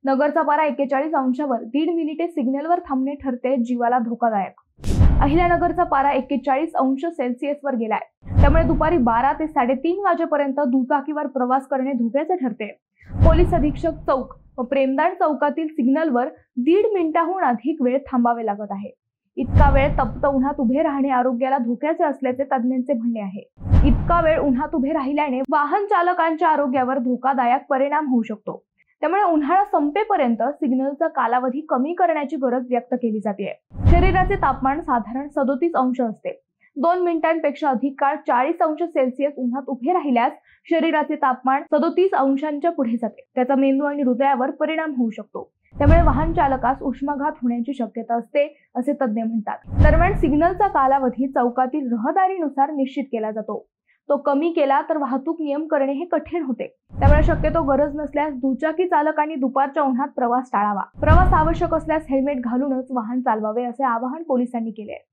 नगरचा पारा 41 अंशावर 1.5 मिनिटे सिग्नलवर थांबणे ठरते जीवाला धोकादायक। अहिल्यानगरचा पारा 41 अंश सेल्सिअसवर गेलाय, त्यामुळे दुपारी 12 ते 3:30 वाजेपर्यंत दुचाकीवर प्रवास करणे धोक्याचे ठरते। पोलीस अधीक्षक चौक व प्रेमदान चौकातील सिग्नलवर 1.5 मिनिटाहून अधिक वेळ थांबावे लागत आहे। इतका वेळ तप्त उन्हात उभे राहणे आरोग्याला धोक्याचे असल्याचे तज्ज्ञांचे म्हणणे आहे। इतका वेळ उन्हात उभे राहिल्याने वाहन चालकांच्या आरोग्यावर धोकादायक परिणाम होऊ शकतो। त्यामुळे उन्हाळा संपेपर्यंत सिग्नलचा कालावधी कमी करण्याची गरज व्यक्त केली जाते। शरीराचे तापमान साधारण 37 अंश असते। 2 मिनिटांपेक्षा अधिक काळ 40 अंश सेल्सिअस उन्हात उभे राहिल्यास शरीराचे तापमान 37 अंशांच्या पुढे जाते। त्याचा मेंदू आणि हृदयावर परिणाम होऊ शकतो। त्यामुळे वाहन चालकास उष्माघात होण्याची शक्यता असते, असे तज्ज्ञ म्हणतात। दरम्यान सिग्नलचा कालावधी चौकातील रहदारीनुसार निश्चित केला जातो। तो कमी केला तर वाहतूक नियम करणे हे कठीण होते। त्यामुळे शक्यतो गरज नसल्यास दुचाकी चालकांनी दुपारच्या उन्हात प्रवास टाळावा। प्रवास आवश्यक असल्यास हेल्मेट घालूनच वाहन चालवावे, असे आवाहन पोलिसांनी केले आहे।